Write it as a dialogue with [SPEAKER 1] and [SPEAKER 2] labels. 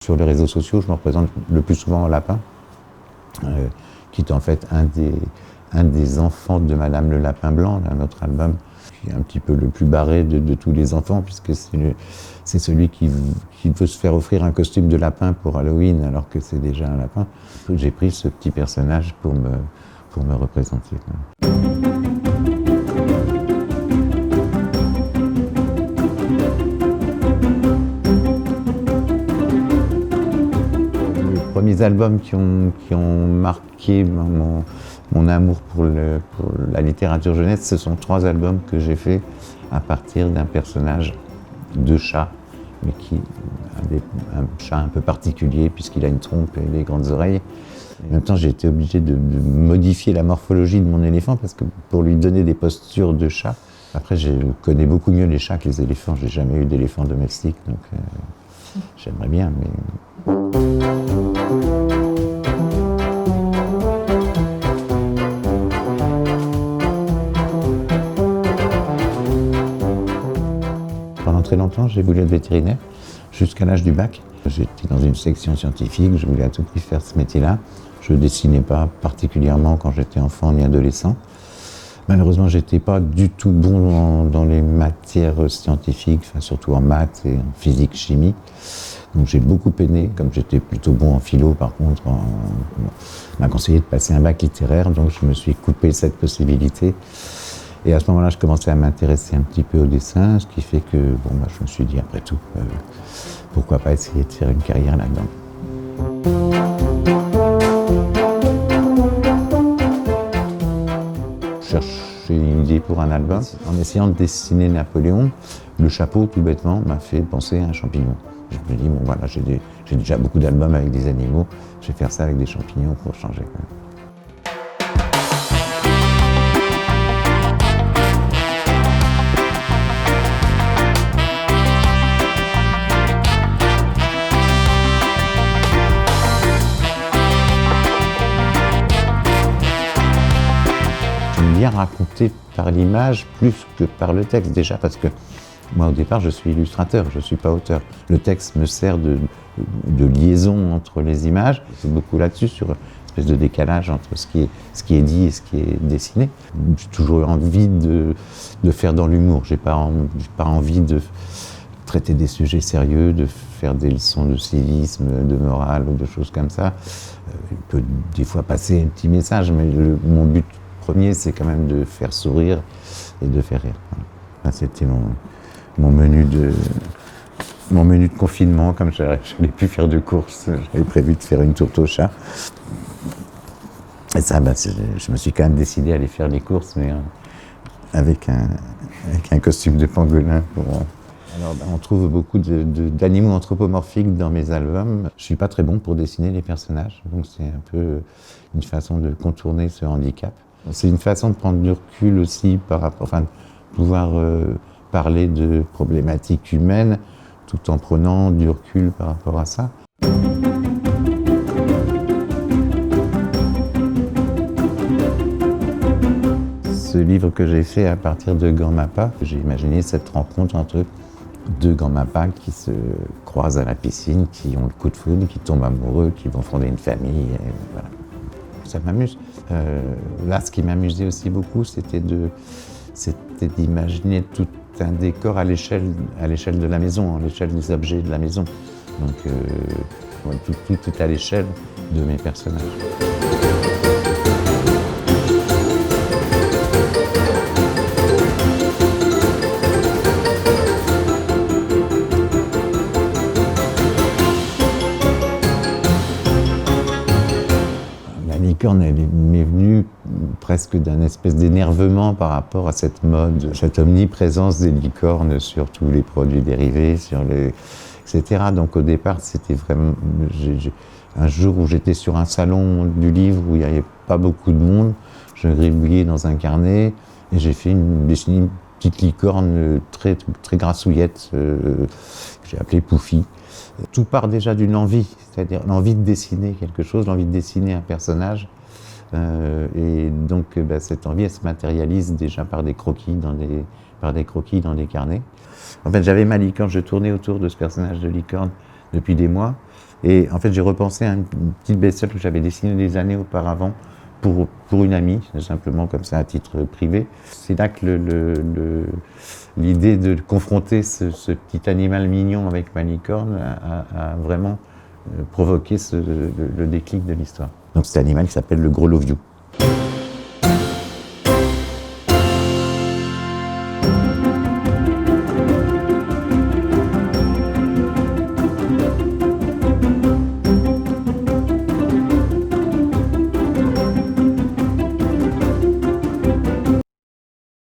[SPEAKER 1] Sur les réseaux sociaux, je me représente le plus souvent en lapin, qui est en fait un des enfants de Madame le Lapin Blanc, un autre album, qui est un petit peu le plus barré de tous les enfants, puisque c'est celui qui veut se faire offrir un costume de lapin pour Halloween, alors que c'est déjà un lapin. J'ai pris ce petit personnage pour me représenter. Les premiers albums qui ont marqué mon amour pour la littérature jeunesse, ce sont 3 albums que j'ai faits à partir d'un personnage de chat, mais un chat un peu particulier puisqu'il a une trompe et des grandes oreilles. En même temps, j'ai été obligé de modifier la morphologie de mon éléphant parce que pour lui donner des postures de chat. Après, je connais beaucoup mieux les chats que les éléphants. J'ai jamais eu d'éléphant domestique, donc j'aimerais bien, mais... Pendant très longtemps, j'ai voulu être vétérinaire, jusqu'à l'âge du bac. J'étais dans une section scientifique, je voulais à tout prix faire ce métier-là. Je ne dessinais pas particulièrement quand j'étais enfant ni adolescent. Malheureusement, je n'étais pas du tout bon dans les matières scientifiques, enfin, surtout en maths et en physique, chimie. Donc j'ai beaucoup peiné, comme j'étais plutôt bon en philo, par contre, on m'a conseillé de passer un bac littéraire, donc je me suis coupé cette possibilité. Et à ce moment-là, je commençais à m'intéresser un petit peu au dessin, ce qui fait que je me suis dit, après tout, pourquoi pas essayer de faire une carrière là-dedans. Je cherchais une idée pour un album. En essayant de dessiner Napoléon, le chapeau, tout bêtement, m'a fait penser à un champignon. Je me dis, j'ai déjà beaucoup d'albums avec des animaux, je vais faire ça avec des champignons pour changer. J'aime bien raconter par l'image plus que par le texte, déjà parce que moi, au départ, je suis illustrateur, je ne suis pas auteur. Le texte me sert de liaison entre les images. C'est beaucoup là-dessus, sur une espèce de décalage entre ce qui est dit et ce qui est dessiné. J'ai toujours envie de faire dans l'humour. J'ai pas envie de traiter des sujets sérieux, de faire des leçons de civisme, de morale ou de choses comme ça. Il peut des fois passer un petit message, mais mon but premier, c'est quand même de faire sourire et de faire rire. Voilà. C'était mon menu de confinement, comme je n'allais plus faire de courses, j'avais prévu de faire une tourte au chat. Et ça, je me suis quand même décidé à aller faire les courses, mais avec un costume de pangolin. Alors, on trouve beaucoup d'animaux anthropomorphiques dans mes albums. Je ne suis pas très bon pour dessiner les personnages, donc c'est un peu une façon de contourner ce handicap. C'est une façon de prendre du recul aussi par rapport, de pouvoir parler de problématiques humaines tout en prenant du recul par rapport à ça. Ce livre que j'ai fait à partir de Grand-Mapa, j'ai imaginé cette rencontre entre 2 Grand-Mapa qui se croisent à la piscine, qui ont le coup de foudre, qui tombent amoureux, qui vont fonder une famille. Et voilà. Ça m'amuse. Là, ce qui m'amusait aussi beaucoup, c'était d'imaginer tout un décor à l'échelle de la maison, à l'échelle des objets de la maison. Donc tout est à l'échelle de mes personnages. La licorne, elle m'est venue presque d'un espèce d'énervement par rapport à cette mode, cette omniprésence des licornes sur tous les produits dérivés, etc. Donc au départ, c'était vraiment... Un jour où j'étais sur un salon du livre où il n'y avait pas beaucoup de monde, je gribouillais dans un carnet et j'ai dessiné une petite licorne très, très grassouillette que j'ai appelée Poufy. Tout part déjà d'une envie, c'est-à-dire l'envie de dessiner quelque chose, l'envie de dessiner un personnage. Et donc cette envie, elle se matérialise déjà par des croquis dans des carnets. En fait, j'avais ma licorne, je tournais autour de ce personnage de licorne depuis des mois. Et en fait, j'ai repensé à une petite bestiole que j'avais dessinée des années auparavant pour une amie, simplement comme ça à titre privé. C'est là que l'idée de confronter ce petit animal mignon avec ma licorne a vraiment provoqué le déclic de l'histoire. Donc cet animal qui s'appelle le gros Loviou.